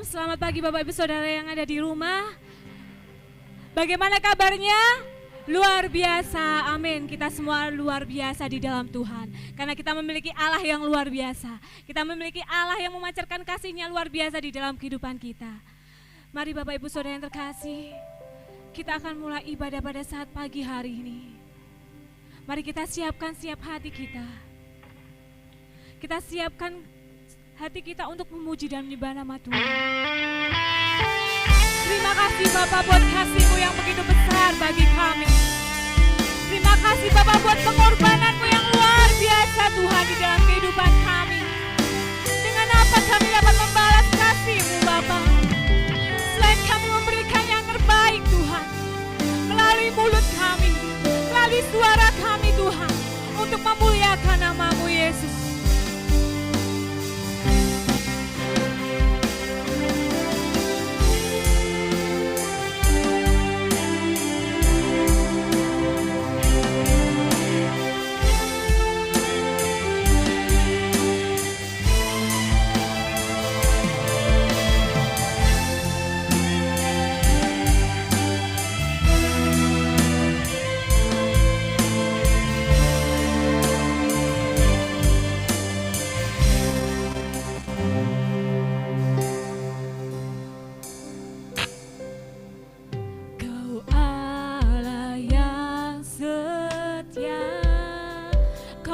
Shalom, selamat pagi Bapak Ibu Saudara yang ada di rumah. Bagaimana kabarnya? Luar biasa, amin. Kita semua luar biasa di dalam Tuhan. Karena kita memiliki Allah yang luar biasa. Kita memiliki Allah yang memancarkan kasih-Nya luar biasa di dalam kehidupan kita. Mari Bapak Ibu Saudara yang terkasih, kita akan mulai ibadah pada saat pagi hari ini. Mari kita siapkan hati kita. Kita siapkan hati kita untuk memuji dan menyembah nama Tuhan. Terima kasih Bapak buat kasih-Mu yang begitu besar bagi kami. Terima kasih Bapak buat pengorbanan-Mu yang luar biasa Tuhan di dalam kehidupan kami. Dengan apa kami dapat membalas kasih-Mu Bapak? Selain kami memberikan yang terbaik Tuhan, melalui mulut kami, melalui suara kami Tuhan, untuk memuliakan nama-Mu Yesus.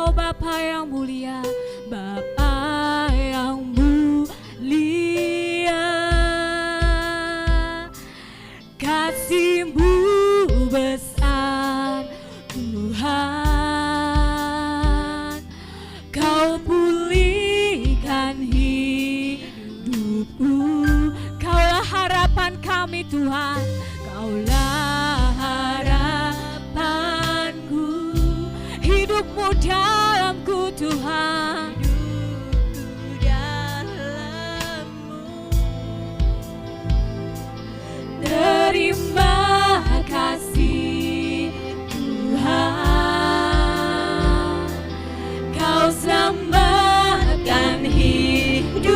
Bapa yang mulia, Bapa yang mulia, kasih-Mu besar Tuhan. Kau pulihkan hidupku, Kaulah harapan kami Tuhan, Kaulah harapanku. Hidupmu dalamku Tuhan, hidupku dalam-Mu. Terima kasih Tuhan, Kau selamatkan hidupku.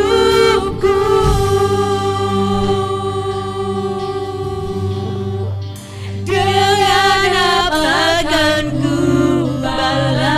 Dengan apa akan ku balas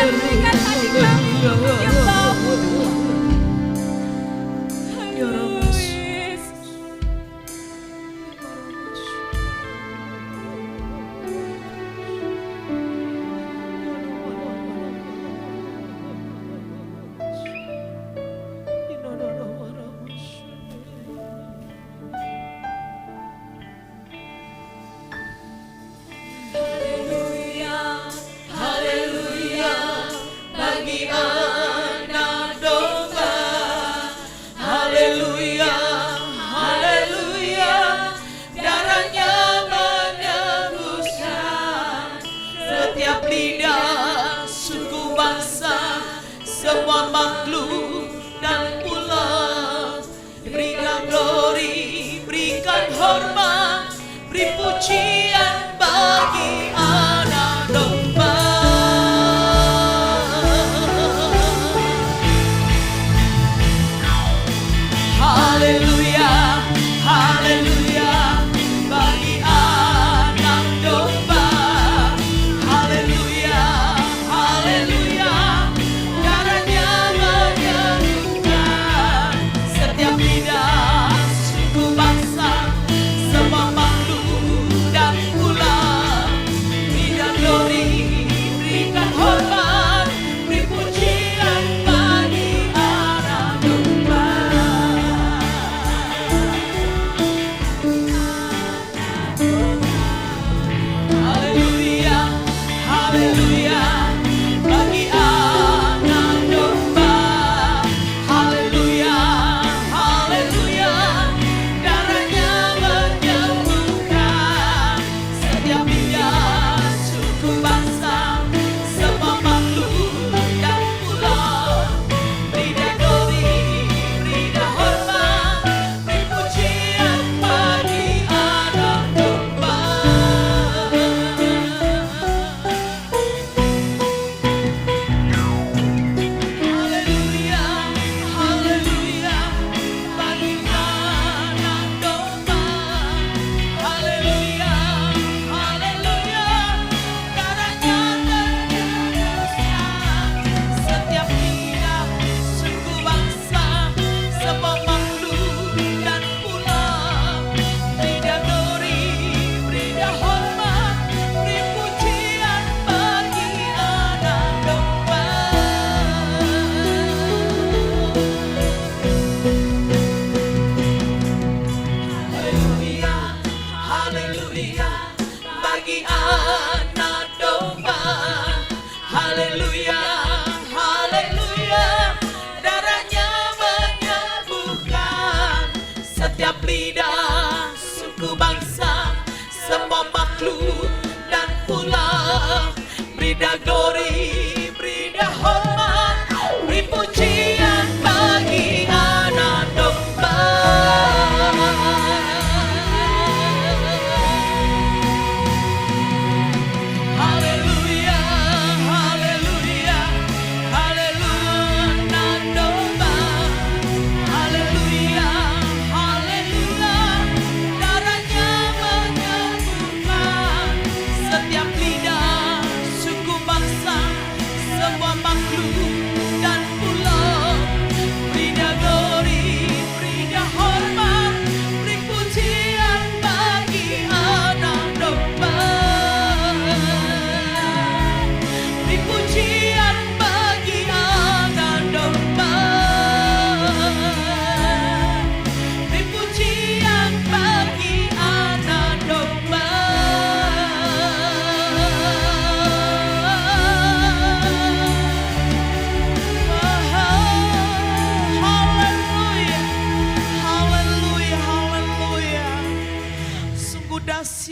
berikan hati kami untuk menyembah-Mu. Semua makhluk dan pula berikan glory, berikan hormat, beri pujian bagi anak domba. Haleluya, haleluya, bagi anak domba. Haleluya, haleluya.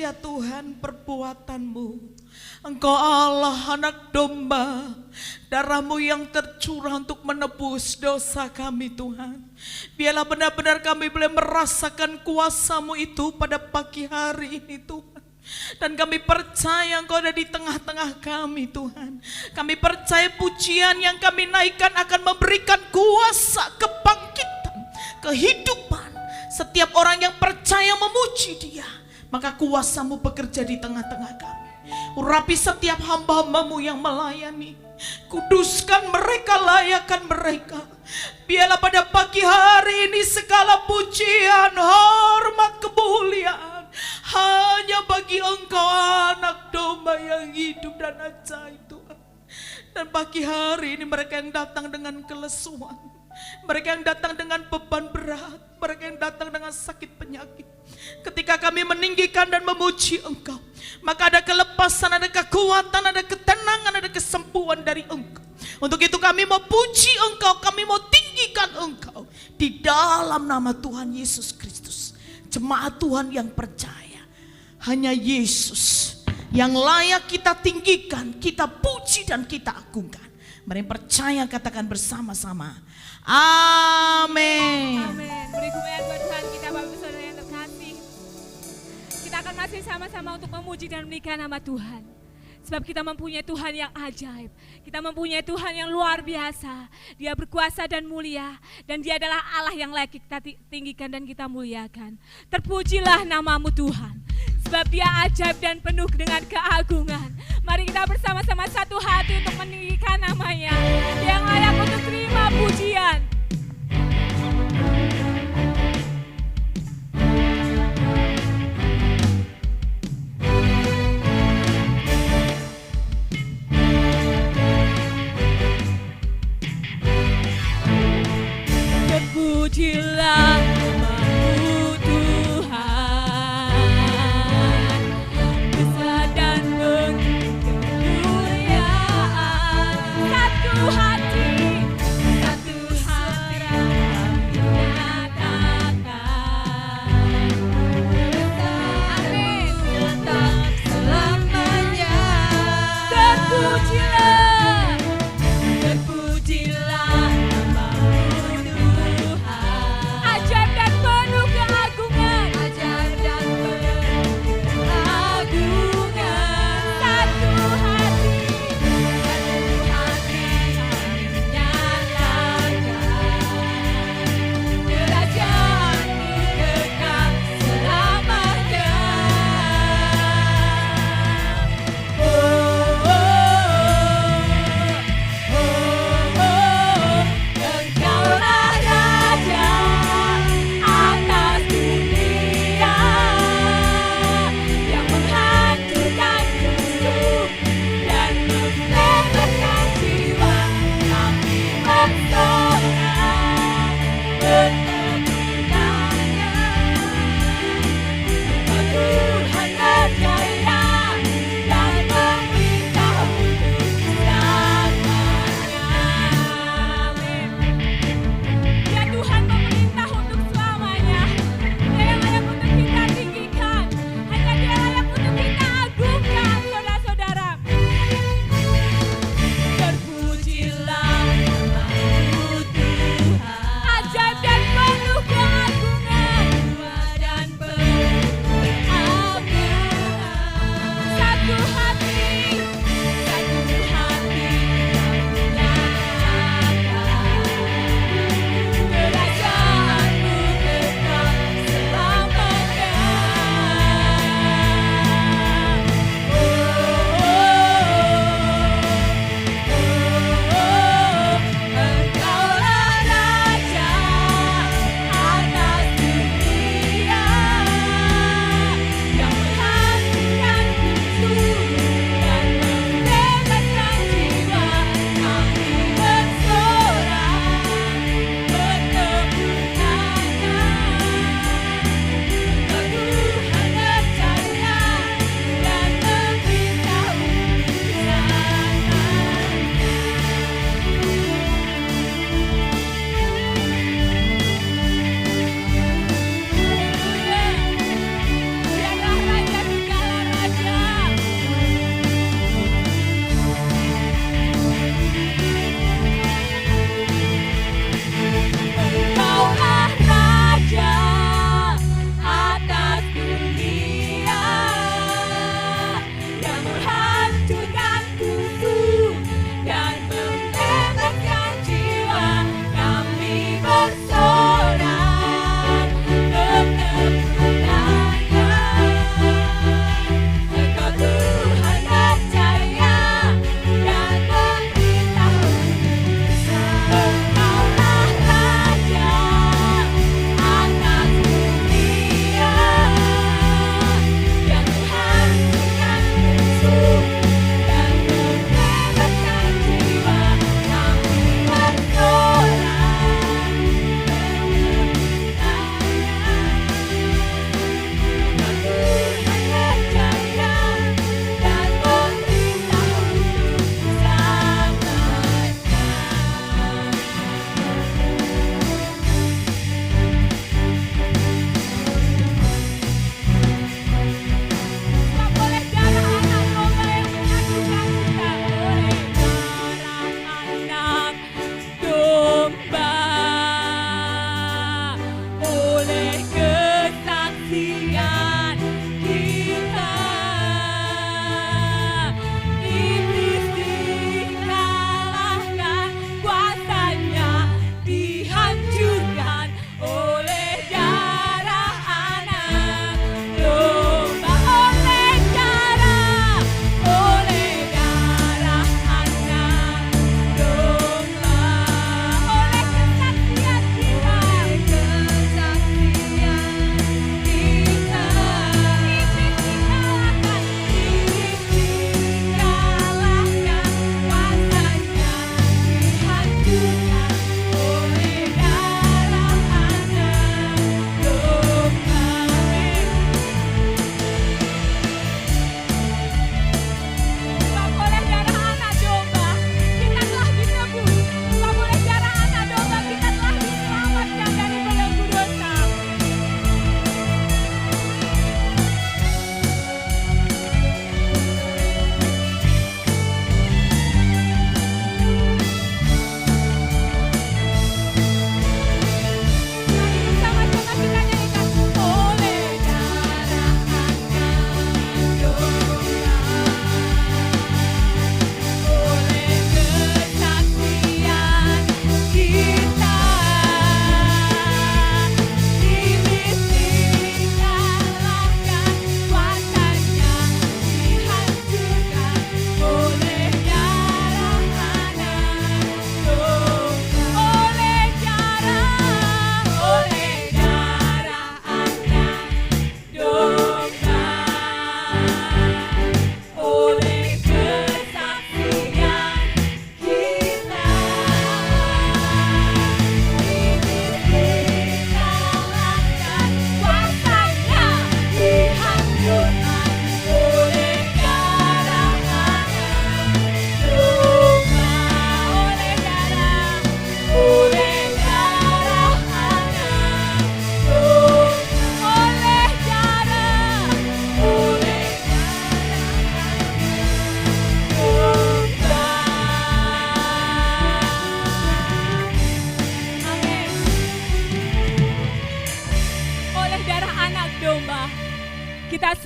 dahsyat Tuhan perbuatan-Mu. Engkau Allah anak domba, darah-Mu yang tercurah untuk menebus dosa kami Tuhan. Biarlah benar-benar kami boleh merasakan kuasa-Mu itu pada pagi hari ini Tuhan. Dan kami percaya Engkau ada di tengah-tengah kami Tuhan. Kami percaya pujian yang kami naikkan akan memberikan kuasa, kebangkitan, kehidupan. Setiap orang yang percaya memuji Dia, maka kuasa-Mu bekerja di tengah-tengah kami. Urapi setiap hamba-hamba-Mu yang melayani. Kuduskan mereka, layakkan mereka. Biarlah pada pagi hari ini segala pujian, hormat, kemuliaan hanya bagi Engkau, Anak Domba yang hidup dan ajaib Tuhan. Dan pagi hari ini mereka yang datang dengan kelesuan, mereka yang datang dengan beban berat, mereka yang datang dengan sakit penyakit, ketika kami meninggikan dan memuji Engkau, maka ada kelepasan, ada kekuatan, ada ketenangan, ada kesembuhan dari Engkau. Untuk itu kami mau puji Engkau, kami mau tinggikan Engkau di dalam nama Tuhan Yesus Kristus. Jemaat Tuhan yang percaya, hanya Yesus yang layak kita tinggikan, kita puji dan kita agungkan. Mari percaya, katakan bersama-sama. Amin. Amin. Beri kemuliaan buat Tuhan kita, Bapak Ibu Saudara yang terkasih. Kita akan masih sama-sama untuk memuji dan memelikan nama Tuhan. Sebab kita mempunyai Tuhan yang ajaib. Kita mempunyai Tuhan yang luar biasa. Dia berkuasa dan mulia. Dan Dia adalah Allah yang layak kita tinggikan dan kita muliakan. Terpujilah namamu Tuhan. Sebab Dia ajaib dan penuh dengan keagungan. Mari kita bersama-sama satu hati untuk meninggikan namanya. Yang layak untuk terima pujian. Terpujilah namamu Tuhan, besar dan penuh kemuliaan. Satu hati, satu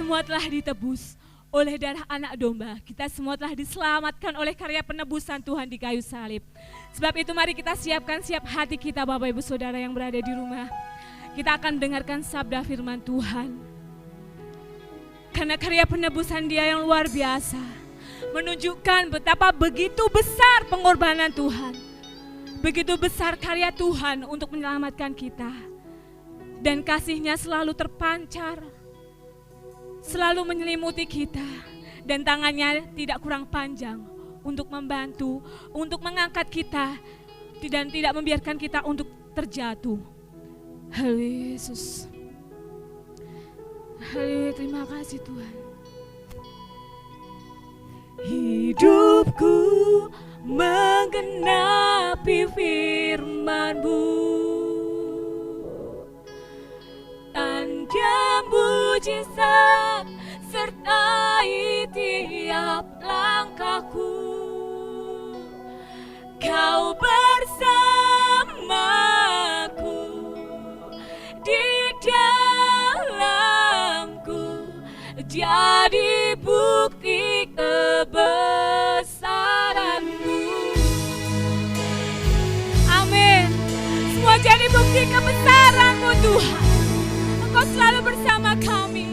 semua telah ditebus oleh darah anak domba. Kita semua telah diselamatkan oleh karya penebusan Tuhan di kayu salib. Sebab itu mari kita siapkan siap hati kita Bapak Ibu Saudara yang berada di rumah. Kita akan mendengarkan sabda firman Tuhan. Karena karya penebusan Dia yang luar biasa menunjukkan betapa begitu besar pengorbanan Tuhan. Begitu besar karya Tuhan untuk menyelamatkan kita. Dan kasih-Nya selalu terpancar, selalu menyelimuti kita, dan tangannya tidak kurang panjang untuk membantu, untuk mengangkat kita, dan tidak membiarkan kita untuk terjatuh. Haleluya Yesus. Haleluya, terima kasih Tuhan. Hidupku menggenapi firman-Mu, tanda mujizat sertai tiap langkahku. Kau bersamaku di dalamku, jadi bukti kebesaran-Mu. Amin. Semua jadi bukti kebesaran-Mu Tuhan. Engkau selalu bersama kami.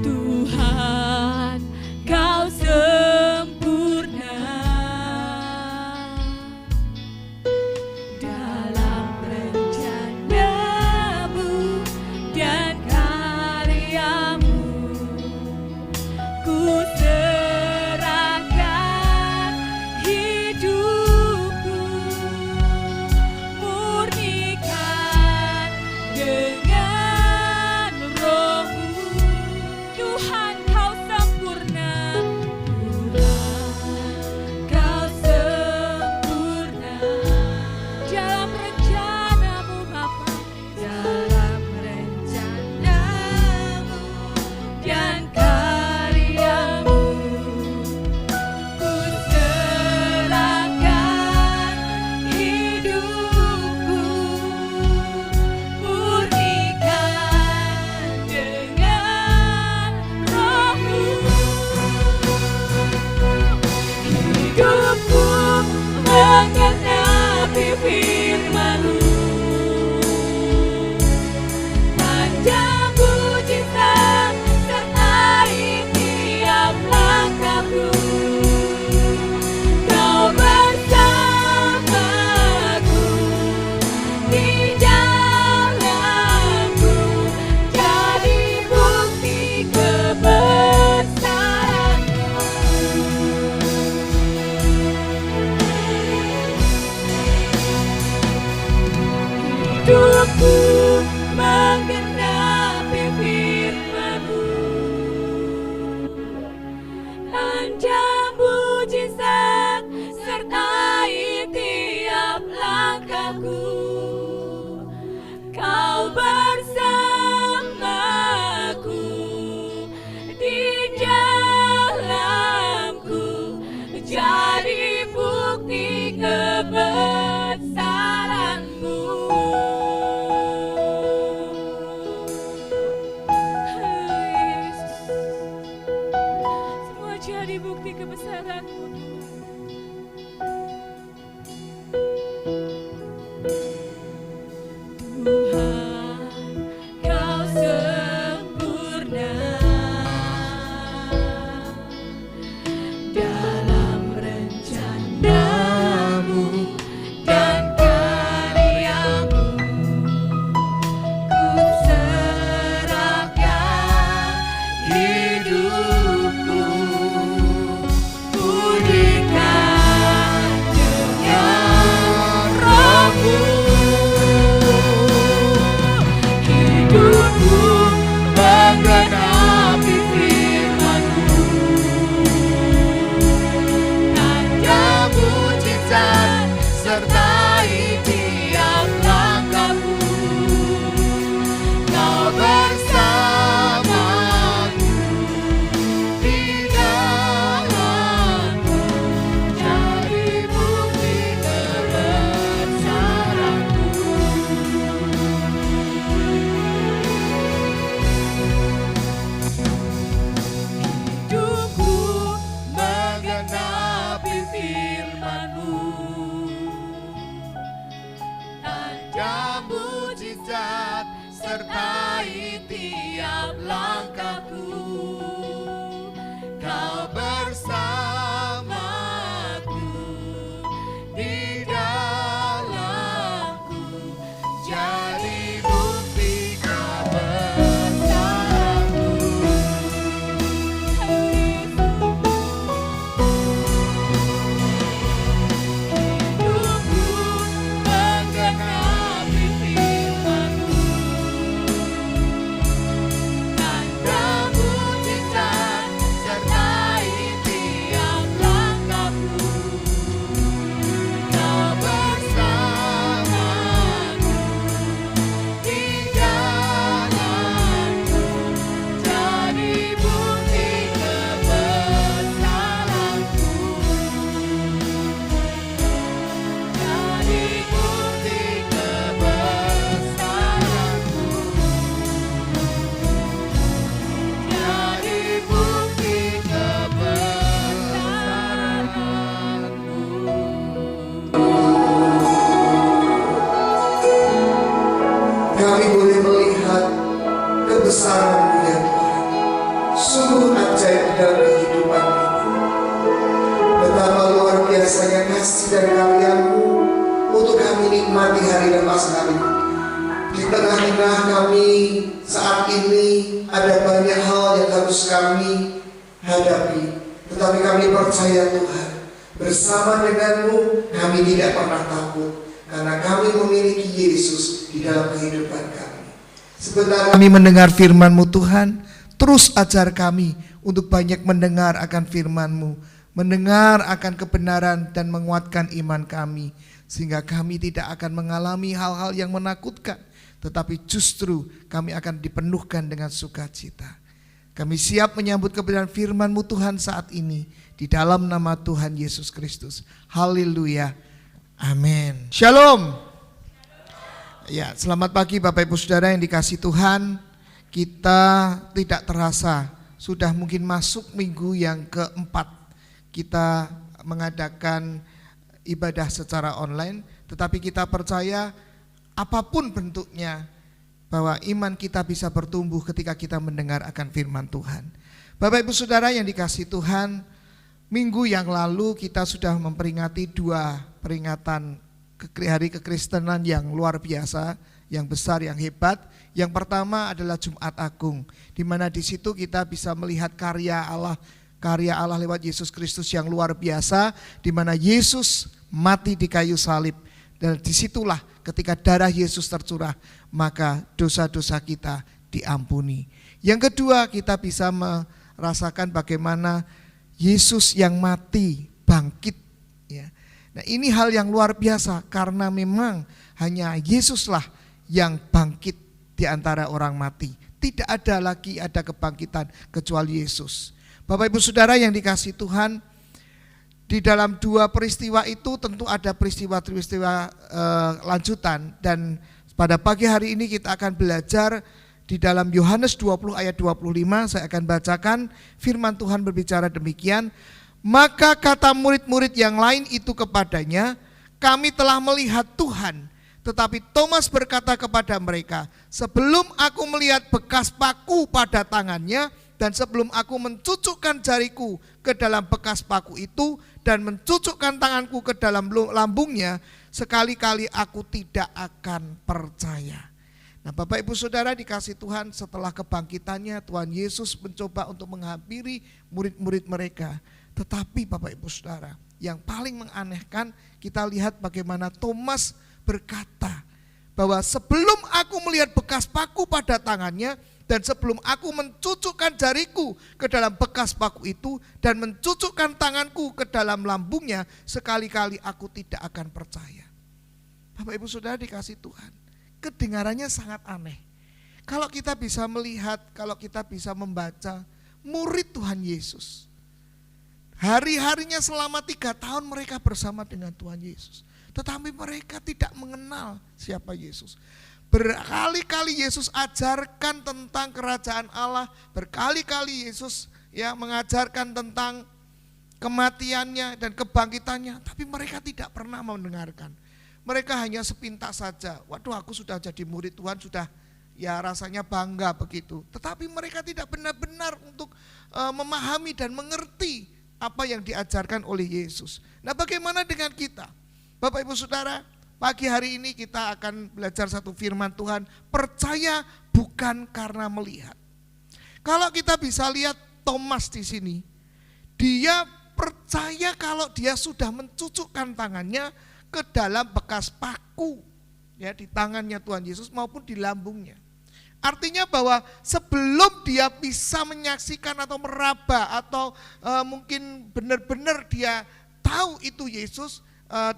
Tuhan, Kau sempurna dalam rencana-Mu dan karya-Mu. Ku serahkan hidupku, murnikan dengan Roh-Mu. Tuhan, Kau sempurna. Tuhan, Kau sempurna dalam rencana-Mu Bapa, dalam rencana-Mu dan karya-Mu. Ku serahkan hidupku, murnikan dengan Roh-Mu. Hidupku menggenapi firman-Mu, tanda mujizat sertai tiap langkahku. Kau bersamaku di dalamku, jadi bukti kebesaran-Mu. Hidupku menggenapi firman-Mu, tanda mujizat sertai tiap langkahku. Kau bersamaku di dalamku, jadi bukti kebesaran-Mu. karya-karya-Mu untuk kami nikmati hari lepas hari. Di tengah-tengah kami saat ini ada banyak hal yang harus kami hadapi, tetapi kami percaya Tuhan, bersama dengan-Mu kami tidak pernah takut, karena kami memiliki Yesus di dalam kehidupan kami. Sebentar kami mendengar firman-Mu Tuhan, terus ajar kami untuk banyak mendengar akan firman-Mu, mendengar akan kebenaran dan menguatkan iman kami, sehingga kami tidak akan mengalami hal-hal yang menakutkan, tetapi justru kami akan dipenuhkan dengan sukacita. Kami siap menyambut kebenaran firman-Mu Tuhan saat ini, di dalam nama Tuhan Yesus Kristus. Haleluya. Amin. Shalom. Ya, selamat pagi Bapak Ibu Saudara yang dikasihi Tuhan. Kita tidak terasa sudah mungkin masuk minggu yang keempat kita mengadakan ibadah secara online, tetapi kita percaya apapun bentuknya bahwa iman kita bisa bertumbuh ketika kita mendengar akan firman Tuhan. Bapak Ibu Saudara yang dikasihi Tuhan, minggu yang lalu kita sudah memperingati 2 peringatan hari kekristenan yang luar biasa, yang besar, yang hebat. Yang pertama adalah Jumat Agung, di mana di situ kita bisa melihat karya Allah lewat Yesus Kristus yang luar biasa, di mana Yesus mati di kayu salib. Dan disitulah ketika darah Yesus tercurah, maka dosa-dosa kita diampuni. Yang kedua, kita bisa merasakan bagaimana Yesus yang mati bangkit. Ya. Nah, ini hal yang luar biasa karena memang hanya Yesuslah yang bangkit di antara orang mati. Tidak ada lagi ada kebangkitan kecuali Yesus. Bapak Ibu Saudara yang dikasihi Tuhan, di dalam 2 peristiwa itu tentu ada peristiwa-peristiwa lanjutan, dan pada pagi hari ini kita akan belajar di dalam Yohanes 20 ayat 25. Saya akan bacakan firman Tuhan berbicara demikian. Maka kata murid-murid yang lain itu kepadanya, kami telah melihat Tuhan. Tetapi Thomas berkata kepada mereka, sebelum aku melihat bekas paku pada tangannya, dan sebelum aku mencucukkan jariku ke dalam bekas paku itu dan mencucukkan tanganku ke dalam lambungnya, sekali-kali aku tidak akan percaya. Nah, Bapak Ibu Saudara dikasihi Tuhan, setelah kebangkitannya Tuhan Yesus mencoba untuk menghampiri murid-murid mereka. Tetapi Bapak Ibu Saudara, yang paling menganehkan kita lihat bagaimana Thomas berkata bahwa sebelum aku melihat bekas paku pada tangannya, dan sebelum aku mencucukkan jariku ke dalam bekas paku itu dan mencucukkan tanganku ke dalam lambungnya, sekali-kali aku tidak akan percaya. Bapak Ibu Saudara dikasihi Tuhan, kedengarannya sangat aneh. Kalau kita bisa melihat, kalau kita bisa membaca murid Tuhan Yesus, hari-harinya selama 3 tahun mereka bersama dengan Tuhan Yesus, tetapi mereka tidak mengenal siapa Yesus. Berkali-kali Yesus ajarkan tentang kerajaan Allah, berkali-kali Yesus mengajarkan tentang kematiannya dan kebangkitannya, tapi mereka tidak pernah mendengarkan. Mereka hanya sepintas saja. Waduh, aku sudah jadi murid Tuhan, sudah rasanya bangga begitu. Tetapi mereka tidak benar-benar untuk memahami dan mengerti apa yang diajarkan oleh Yesus. Nah, bagaimana dengan kita? Bapak Ibu Saudara, pagi hari ini kita akan belajar satu firman Tuhan, percaya bukan karena melihat. Kalau kita bisa lihat Thomas di sini, dia percaya kalau dia sudah mencucukkan tangannya ke dalam bekas paku di tangannya Tuhan Yesus maupun di lambungnya. Artinya bahwa sebelum dia bisa menyaksikan atau meraba atau mungkin benar-benar dia tahu itu Yesus,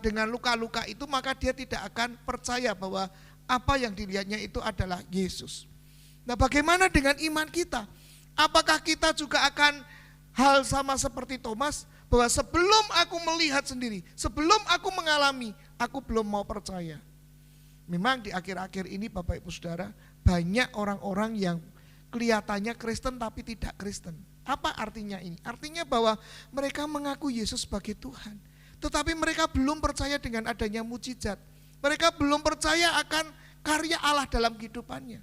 dengan luka-luka itu, maka dia tidak akan percaya bahwa apa yang dilihatnya itu adalah Yesus. Nah, bagaimana dengan iman kita? Apakah kita juga akan hal sama seperti Thomas, bahwa sebelum aku melihat sendiri, sebelum aku mengalami, aku belum mau percaya? Memang di akhir-akhir ini Bapak Ibu Saudara, banyak orang-orang yang kelihatannya Kristen tapi tidak Kristen. Apa artinya ini? Artinya bahwa mereka mengaku Yesus sebagai Tuhan, tetapi mereka belum percaya dengan adanya mukjizat. Mereka belum percaya akan karya Allah dalam kehidupannya.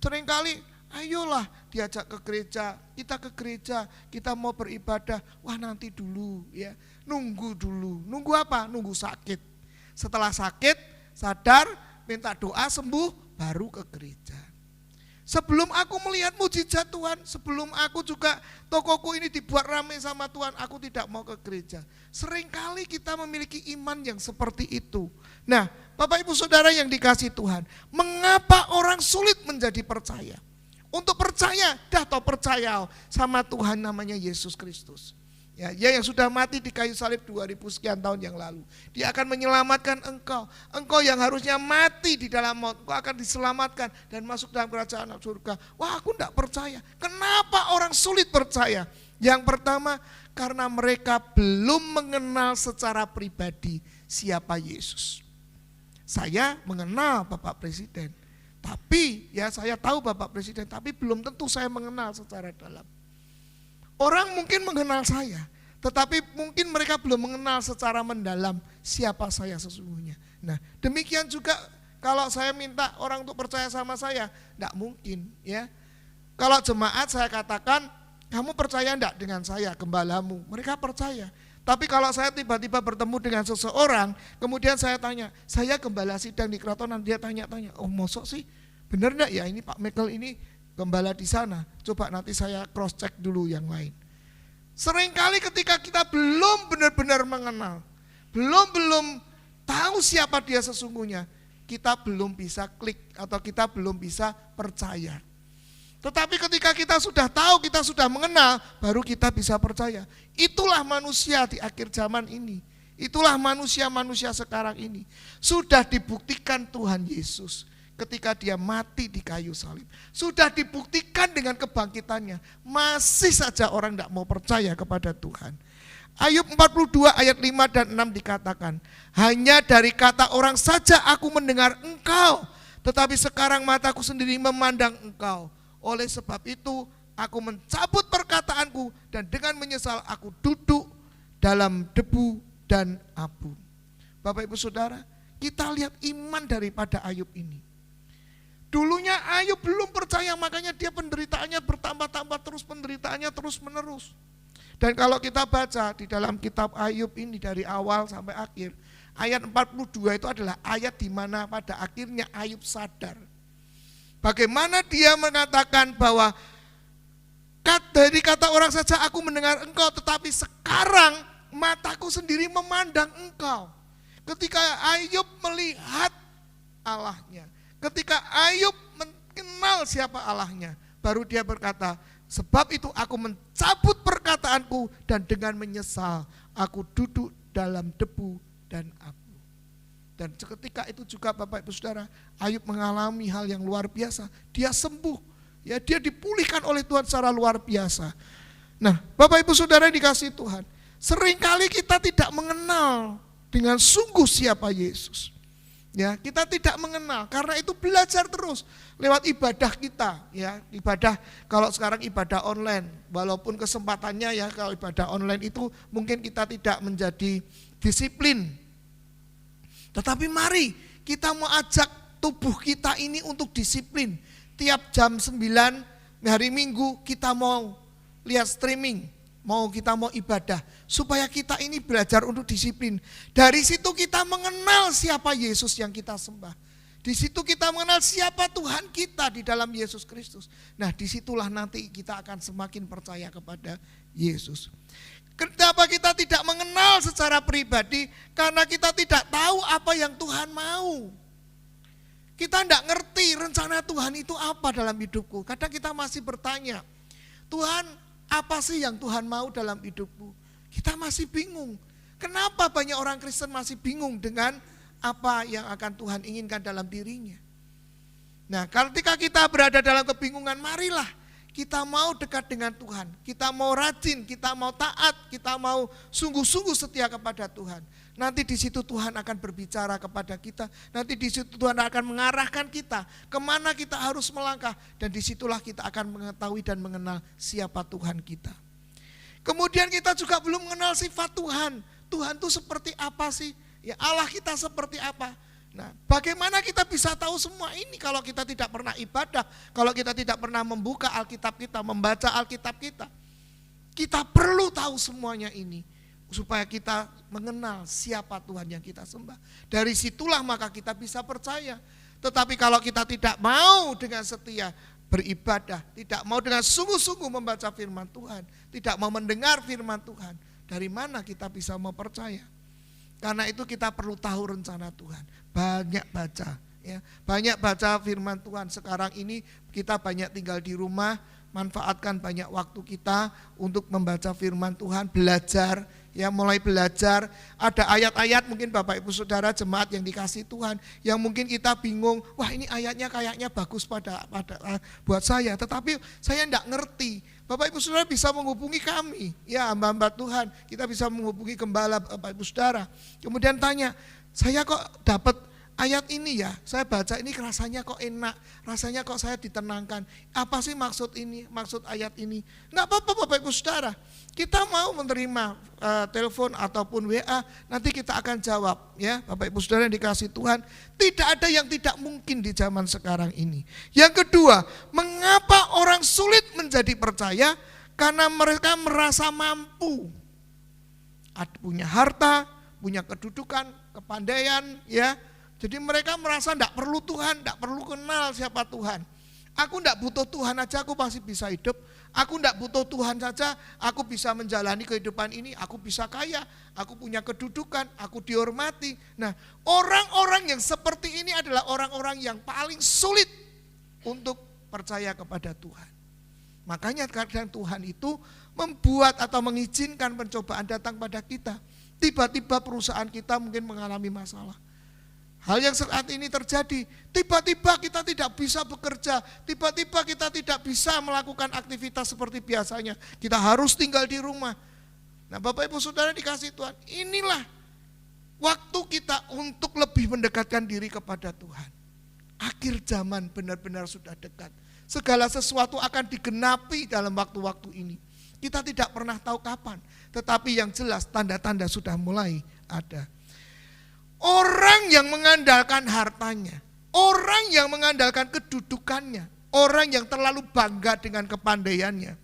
Seringkali, ayolah diajak ke gereja, kita mau beribadah, wah nanti dulu ya. Nunggu dulu. Nunggu apa? Nunggu sakit. Setelah sakit, sadar, minta doa sembuh, baru ke gereja. Sebelum aku melihat mujizat Tuhan, sebelum aku juga tokoku ini dibuat ramai sama Tuhan, aku tidak mau ke gereja. Seringkali kita memiliki iman yang seperti itu. Nah, Bapak Ibu Saudara yang dikasihi Tuhan, mengapa orang sulit menjadi percaya? Untuk percaya, dah tau percaya sama Tuhan namanya Yesus Kristus. Ya, dia yang sudah mati di kayu salib 2000 sekian tahun yang lalu. Dia akan menyelamatkan engkau. Engkau yang harusnya mati di dalam maut, engkau akan diselamatkan dan masuk dalam kerajaan surga. Wah, aku tidak percaya. Kenapa orang sulit percaya? Yang pertama, karena mereka belum mengenal secara pribadi siapa Yesus. Saya mengenal Bapak Presiden, tapi ya saya tahu Bapak Presiden, tapi belum tentu saya mengenal secara dalam. Orang mungkin mengenal saya, tetapi mungkin mereka belum mengenal secara mendalam siapa saya sesungguhnya. Nah, demikian juga kalau saya minta orang untuk percaya sama saya, tidak mungkin ya. Kalau jemaat saya katakan, kamu percaya enggak dengan saya, gembalamu? Mereka percaya. Tapi kalau saya tiba-tiba bertemu dengan seseorang, kemudian saya tanya, saya gembala sidang di keratonan, dia tanya-tanya, oh mosok sih, benar enggak ya ini Pak Michael ini gembala di sana, coba nanti saya cross check dulu yang lain. Seringkali ketika kita belum benar-benar mengenal, belum tahu siapa dia sesungguhnya, kita belum bisa klik atau kita belum bisa percaya. Tetapi ketika kita sudah tahu, kita sudah mengenal, baru kita bisa percaya. Itulah manusia di akhir zaman ini. Itulah manusia-manusia sekarang ini. Sudah dibuktikan Tuhan Yesus ketika dia mati di kayu salib. Sudah dibuktikan dengan kebangkitannya. Masih saja orang tidak mau percaya kepada Tuhan. Ayub 42 ayat 5 dan 6 dikatakan, hanya dari kata orang saja aku mendengar engkau, tetapi sekarang mataku sendiri memandang engkau. Oleh sebab itu aku mencabut perkataanku dan dengan menyesal aku duduk dalam debu dan abu. Bapak Ibu Saudara, kita lihat iman daripada Ayub ini. Dulunya Ayub belum percaya, makanya dia penderitaannya bertambah-tambah terus, penderitaannya terus menerus. Dan kalau kita baca di dalam kitab Ayub ini dari awal sampai akhir, ayat 42 itu adalah ayat di mana pada akhirnya Ayub sadar. Bagaimana dia mengatakan bahwa dari kata orang saja aku mendengar engkau, tetapi sekarang mataku sendiri memandang engkau. Ketika Ayub melihat Allahnya, ketika Ayub mengenal siapa Allahnya, baru dia berkata, sebab itu aku mencabut perkataanku dan dengan menyesal aku duduk dalam debu dan abu. Dan seketika itu juga Bapak Ibu Saudara, Ayub mengalami hal yang luar biasa. Dia sembuh, ya dia dipulihkan oleh Tuhan secara luar biasa. Nah, Bapak Ibu Saudara yang dikasihi Tuhan, seringkali kita tidak mengenal dengan sungguh siapa Yesus. Ya, kita tidak mengenal, karena itu belajar terus lewat ibadah kita, ya. Ibadah kalau sekarang ibadah online, walaupun kesempatannya ya kalau ibadah online itu mungkin kita tidak menjadi disiplin. Tetapi mari kita mau ajak tubuh kita ini untuk disiplin. Tiap jam 9 hari Minggu kita mau lihat streaming, kita mau ibadah, supaya kita ini belajar untuk disiplin. Dari situ kita mengenal siapa Yesus yang kita sembah. Di situ kita mengenal siapa Tuhan kita di dalam Yesus Kristus. Nah, disitulah nanti kita akan semakin percaya kepada Yesus. Kenapa kita tidak mengenal secara pribadi? Karena kita tidak tahu apa yang Tuhan mau. Kita tidak ngerti rencana Tuhan itu apa dalam hidupku. Kadang kita masih bertanya, Tuhan, apa sih yang Tuhan mau dalam hidupku? Kita masih bingung. Kenapa banyak orang Kristen masih bingung dengan apa yang akan Tuhan inginkan dalam dirinya? Nah, ketika kita berada dalam kebingungan, marilah kita mau dekat dengan Tuhan. Kita mau rajin, kita mau taat, kita mau sungguh-sungguh setia kepada Tuhan. Nanti di situ Tuhan akan berbicara kepada kita. Nanti di situ Tuhan akan mengarahkan kita kemana kita harus melangkah. Dan disitulah kita akan mengetahui dan mengenal siapa Tuhan kita. Kemudian kita juga belum mengenal sifat Tuhan. Tuhan itu seperti apa sih? Ya, Allah kita seperti apa? Nah, bagaimana kita bisa tahu semua ini kalau kita tidak pernah ibadah, kalau kita tidak pernah membuka Alkitab kita, membaca Alkitab kita. Kita perlu tahu semuanya ini. supaya kita mengenal siapa Tuhan yang kita sembah. Dari situlah maka kita bisa percaya. Tetapi kalau kita tidak mau dengan setia beribadah, tidak mau dengan sungguh-sungguh membaca firman Tuhan, tidak mau mendengar firman Tuhan, dari mana kita bisa mau percaya? Karena itu kita perlu tahu rencana Tuhan. Banyak baca, ya, banyak baca firman Tuhan. Sekarang ini kita banyak tinggal di rumah, manfaatkan banyak waktu kita untuk membaca firman Tuhan, belajar, ya, mulai belajar. Ada ayat-ayat mungkin Bapak Ibu Saudara jemaat yang dikasih Tuhan, yang mungkin kita bingung, wah ini ayatnya kayaknya bagus buat saya, tetapi saya enggak ngerti. Bapak Ibu Saudara bisa menghubungi kami, ya, hamba-hamba Tuhan, kita bisa menghubungi gembala Bapak Ibu Saudara. Kemudian tanya, saya kok dapat ayat ini ya, saya baca ini rasanya kok enak, rasanya kok saya ditenangkan. Apa sih maksud ini, maksud ayat ini? Enggak apa-apa Bapak Ibu Saudara, kita mau menerima telepon ataupun WA, nanti kita akan jawab, ya Bapak Ibu Saudara yang dikasih Tuhan. Tidak ada yang tidak mungkin di zaman sekarang ini. Yang kedua, mengapa orang sulit menjadi percaya? Karena mereka merasa mampu, punya harta, punya kedudukan, kepandaian, ya. Jadi mereka merasa tidak perlu Tuhan, tidak perlu kenal siapa Tuhan. Aku tidak butuh Tuhan aja, aku pasti bisa hidup. Aku tidak butuh Tuhan saja, aku bisa menjalani kehidupan ini, aku bisa kaya, aku punya kedudukan, aku dihormati. Nah, orang-orang yang seperti ini adalah orang-orang yang paling sulit untuk percaya kepada Tuhan. Makanya kadang Tuhan itu membuat atau mengizinkan pencobaan datang pada kita. Tiba-tiba perusahaan kita mungkin mengalami masalah. Hal yang saat ini terjadi, tiba-tiba kita tidak bisa bekerja, tiba-tiba kita tidak bisa melakukan aktivitas seperti biasanya. Kita harus tinggal di rumah. Nah Bapak Ibu Saudara dikasih Tuhan, inilah waktu kita untuk lebih mendekatkan diri kepada Tuhan. Akhir zaman benar-benar sudah dekat. Segala sesuatu akan digenapi dalam waktu-waktu ini. Kita tidak pernah tahu kapan, tetapi yang jelas tanda-tanda sudah mulai ada. Orang yang mengandalkan hartanya, orang yang mengandalkan kedudukannya, orang yang terlalu bangga dengan kepandaiannya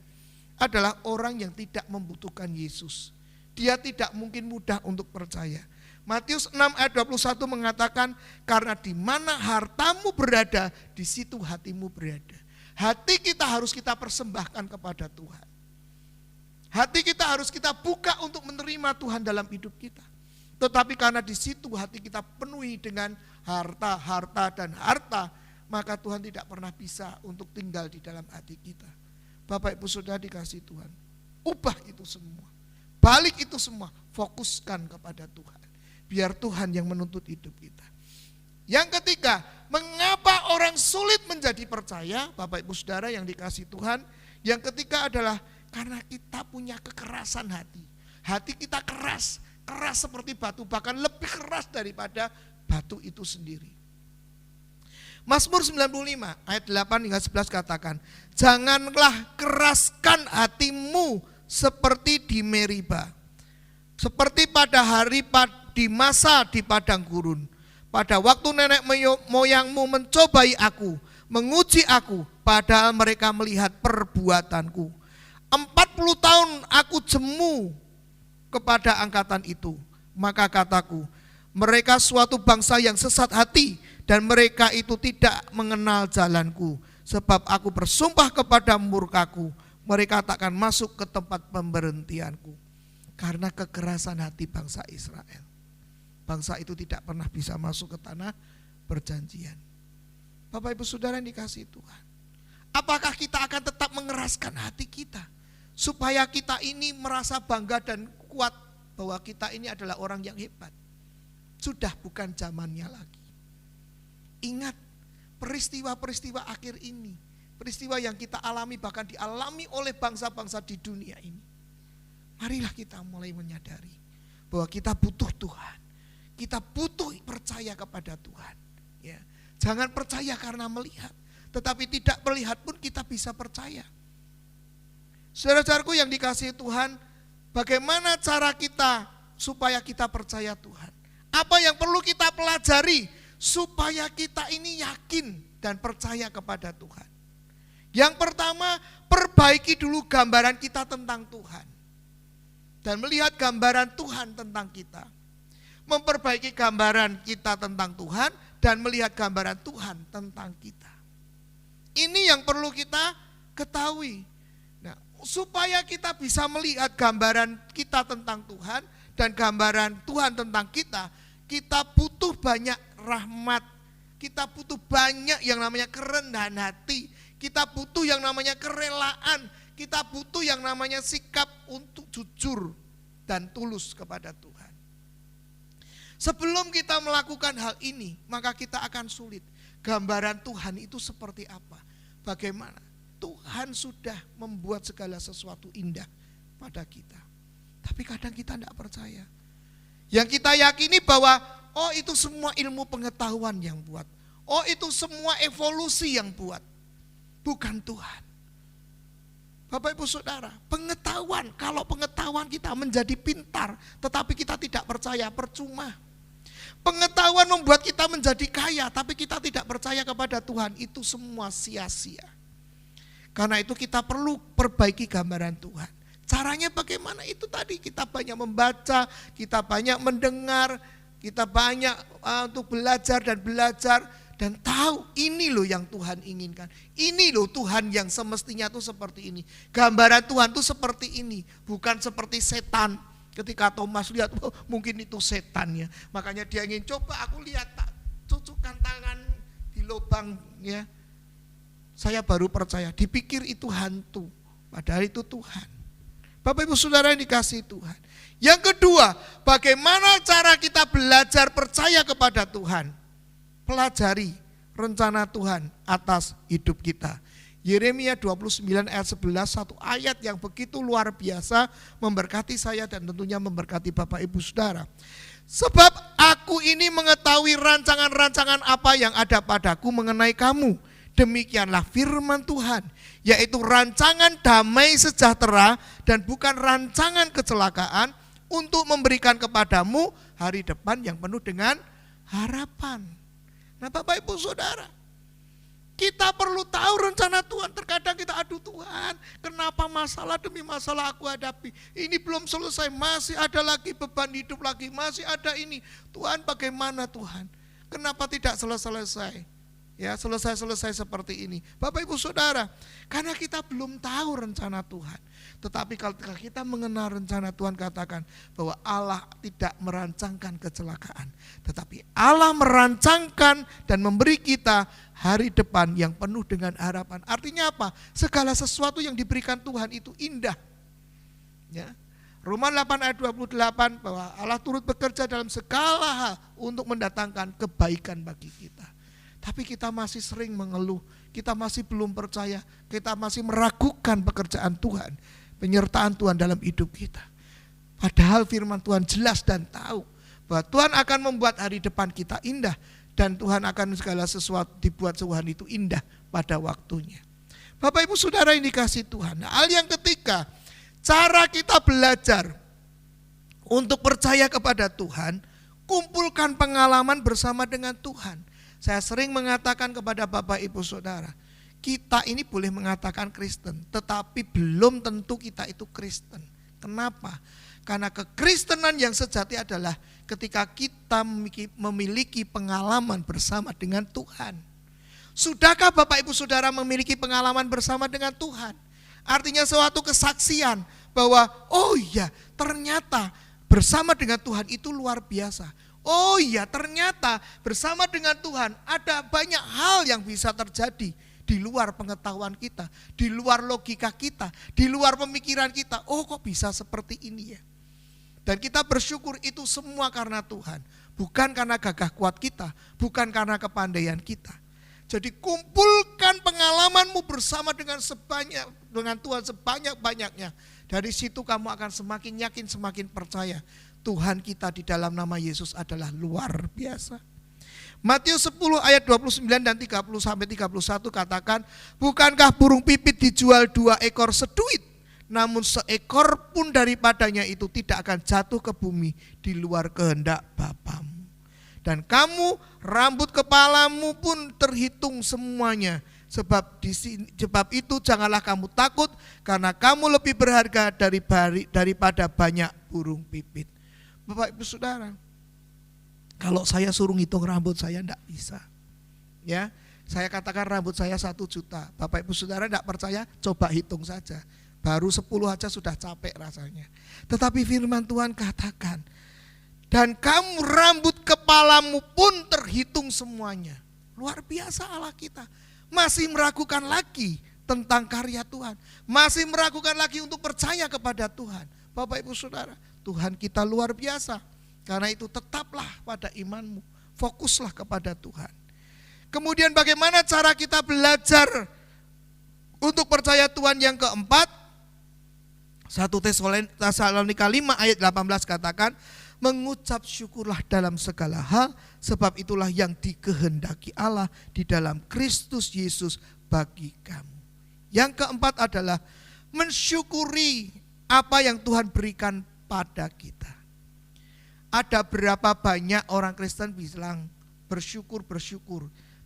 adalah orang yang tidak membutuhkan Yesus. Dia tidak mungkin mudah untuk percaya. Matius 6 ayat 21 mengatakan, karena di mana hartamu berada, di situ hatimu berada. Hati kita harus kita persembahkan kepada Tuhan. Hati kita harus kita buka untuk menerima Tuhan dalam hidup kita. Tetapi karena di situ hati kita penuhi dengan harta, maka Tuhan tidak pernah bisa untuk tinggal di dalam hati kita. Bapak Ibu Saudara dikasih Tuhan, ubah itu semua, balik itu semua, fokuskan kepada Tuhan. Biar Tuhan yang menuntut hidup kita. Yang ketiga, mengapa orang sulit menjadi percaya? Bapak Ibu Saudara yang dikasih Tuhan, yang ketiga adalah karena kita punya kekerasan hati. Hati kita keras seperti batu, bahkan lebih keras daripada batu itu sendiri. Mazmur 95 ayat 8 hingga 11 katakan, janganlah keraskan hatimu seperti di Meriba, seperti pada hari di masa di padang gurun. Pada waktu nenek moyangmu mencobai aku, menguji aku, padahal mereka melihat perbuatanku. 40 tahun aku jemu kepada angkatan itu, maka kataku, mereka suatu bangsa yang sesat hati dan mereka itu tidak mengenal jalanku, sebab aku bersumpah kepada murkaku, mereka takkan masuk ke tempat pemberhentianku. Karena kekerasan hati bangsa Israel, bangsa itu tidak pernah bisa masuk ke tanah perjanjian. Bapak Ibu Saudara yang dikasihi Tuhan, apakah kita akan tetap mengeraskan hati kita supaya kita ini merasa bangga dan kuat bahwa kita ini adalah orang yang hebat? Sudah bukan zamannya lagi. Ingat peristiwa-peristiwa akhir ini, peristiwa yang kita alami bahkan dialami oleh bangsa-bangsa di dunia ini. Marilah kita mulai menyadari bahwa kita butuh Tuhan. Kita butuh percaya kepada Tuhan. Ya. Jangan percaya karena melihat, tetapi tidak melihat pun kita bisa percaya. Saudara-saudaraku yang dikasihi Tuhan, bagaimana cara kita supaya kita percaya Tuhan? Apa yang perlu kita pelajari supaya kita ini yakin dan percaya kepada Tuhan? Yang pertama, perbaiki dulu gambaran kita tentang Tuhan. dan melihat gambaran Tuhan tentang kita. Memperbaiki gambaran kita tentang Tuhan dan melihat gambaran Tuhan tentang kita. Ini yang perlu kita ketahui. Nah, supaya kita bisa melihat gambaran kita tentang Tuhan dan gambaran Tuhan tentang kita butuh banyak rahmat. Kita butuh banyak yang namanya kerendahan hati. Kita butuh yang namanya kerelaan. Kita butuh yang namanya sikap untuk jujur dan tulus kepada Tuhan. Sebelum kita melakukan hal ini, maka kita akan sulit. Gambaran Tuhan itu seperti apa? Bagaimana? Tuhan sudah membuat segala sesuatu indah pada kita. Tapi kadang kita tidak percaya. Yang kita yakini bahwa oh itu semua ilmu pengetahuan yang buat. Oh itu semua evolusi yang buat. Bukan Tuhan. Bapak Ibu Saudara, pengetahuan, kalau pengetahuan kita menjadi pintar, tetapi kita tidak percaya, percuma. Pengetahuan membuat kita menjadi kaya, tapi kita tidak percaya kepada Tuhan, itu semua sia-sia. Karena itu kita perlu perbaiki gambaran Tuhan. Caranya bagaimana? Itu tadi kita banyak membaca, kita banyak mendengar, kita banyak untuk belajar dan tahu ini loh yang Tuhan inginkan. Ini loh Tuhan yang semestinya tuh seperti ini. Gambaran Tuhan tuh seperti ini, bukan seperti setan. Ketika Thomas lihat, oh, mungkin itu setan ya. Makanya dia ingin coba, aku lihat tak cucukkan tangan di lubang ya. Saya baru percaya, dipikir itu hantu, padahal itu Tuhan. Bapak Ibu Saudara yang dikasihi Tuhan. Yang kedua, bagaimana cara kita belajar percaya kepada Tuhan? Pelajari rencana Tuhan atas hidup kita. Yeremia 29 ayat 11, satu ayat yang begitu luar biasa memberkati saya dan tentunya memberkati Bapak Ibu Saudara. Sebab aku ini mengetahui rancangan-rancangan apa yang ada padaku mengenai kamu. Demikianlah firman Tuhan, yaitu rancangan damai sejahtera dan bukan rancangan kecelakaan untuk memberikan kepadamu hari depan yang penuh dengan harapan. Nah Bapak Ibu Saudara, kita perlu tahu rencana Tuhan. Terkadang kita aduh Tuhan, kenapa masalah demi masalah aku hadapi. Ini belum selesai, masih ada lagi beban hidup lagi, masih ada ini. Tuhan bagaimana Tuhan? Kenapa tidak selesai-selesai? Ya selesai-selesai seperti ini. Bapak Ibu Saudara, karena kita belum tahu rencana Tuhan. Tetapi kalau kita mengenal rencana Tuhan, katakan bahwa Allah tidak merancangkan kecelakaan. Tetapi Allah merancangkan dan memberi kita hari depan yang penuh dengan harapan. Artinya apa? Segala sesuatu yang diberikan Tuhan itu indah. Ya. Roma 8 ayat 28 bahwa Allah turut bekerja dalam segala hal untuk mendatangkan kebaikan bagi kita. Tapi kita masih sering mengeluh, kita masih belum percaya, kita masih meragukan pekerjaan Tuhan, penyertaan Tuhan dalam hidup kita. Padahal firman Tuhan jelas dan tahu bahwa Tuhan akan membuat hari depan kita indah dan Tuhan akan segala sesuatu dibuat Tuhan itu indah pada waktunya. Bapak Ibu Saudara yang dikasihi Tuhan, hal yang ketiga, cara kita belajar untuk percaya kepada Tuhan, kumpulkan pengalaman bersama dengan Tuhan. Saya sering mengatakan kepada Bapak Ibu Saudara, kita ini boleh mengatakan Kristen, tetapi belum tentu kita itu Kristen. Kenapa? Karena kekristenan yang sejati adalah ketika kita memiliki pengalaman bersama dengan Tuhan. Sudahkah Bapak Ibu Saudara memiliki pengalaman bersama dengan Tuhan? Artinya suatu kesaksian bahwa oh iya ternyata bersama dengan Tuhan itu luar biasa. Oh iya ternyata bersama dengan Tuhan ada banyak hal yang bisa terjadi di luar pengetahuan kita, di luar logika kita, di luar pemikiran kita. Oh kok bisa seperti ini ya. Dan kita bersyukur itu semua karena Tuhan. Bukan karena gagah kuat kita, bukan karena kepandaian kita. Jadi kumpulkan pengalamanmu bersama dengan Tuhan sebanyak-banyaknya. Dari situ kamu akan semakin yakin, semakin percaya. Tuhan kita di dalam nama Yesus adalah luar biasa. Matius 10 ayat 29 dan 30 sampai 31 katakan, bukankah burung pipit dijual 2 ekor seduit, namun seekor pun daripadanya itu tidak akan jatuh ke bumi di luar kehendak Bapamu. Dan kamu rambut kepalamu pun terhitung semuanya. Sebab itu janganlah kamu takut, karena kamu lebih berharga daripada banyak burung pipit. Bapak Ibu Saudara, kalau saya suruh ngitung rambut saya enggak bisa. Ya, saya katakan rambut saya 1 juta. Bapak Ibu Saudara enggak percaya, coba hitung saja. Baru 10 aja sudah capek rasanya. Tetapi firman Tuhan katakan, dan kamu rambut kepalamu pun terhitung semuanya. Luar biasa Allah kita. Masih meragukan lagi tentang karya Tuhan. Masih meragukan lagi untuk percaya kepada Tuhan. Bapak Ibu Saudara, Tuhan kita luar biasa. Karena itu tetaplah pada imanmu. Fokuslah kepada Tuhan. Kemudian bagaimana cara kita belajar untuk percaya Tuhan yang keempat? 1 Tesalonika 5 ayat 18 katakan, mengucap syukurlah dalam segala hal, sebab itulah yang dikehendaki Allah di dalam Kristus Yesus bagi kamu. Yang keempat adalah mensyukuri apa yang Tuhan berikan pada kita. Ada berapa banyak orang Kristen bilang bersyukur,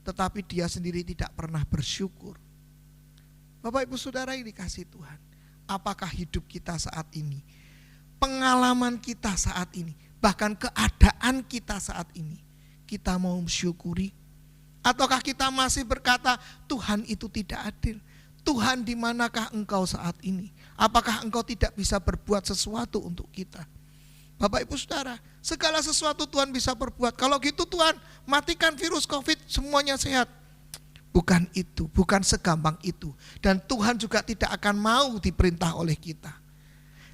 tetapi dia sendiri tidak pernah bersyukur. Bapak Ibu Saudara yang dikasihi Tuhan, apakah hidup kita saat ini, pengalaman kita saat ini, bahkan keadaan kita saat ini, kita mau mensyukuri? Ataukah kita masih berkata, Tuhan itu tidak adil? Tuhan, di manakah engkau saat ini? Apakah engkau tidak bisa berbuat sesuatu untuk kita? Bapak Ibu Saudara, segala sesuatu Tuhan bisa berbuat. Kalau gitu Tuhan, matikan virus COVID, semuanya sehat. Bukan itu, bukan segampang itu. Dan Tuhan juga tidak akan mau diperintah oleh kita.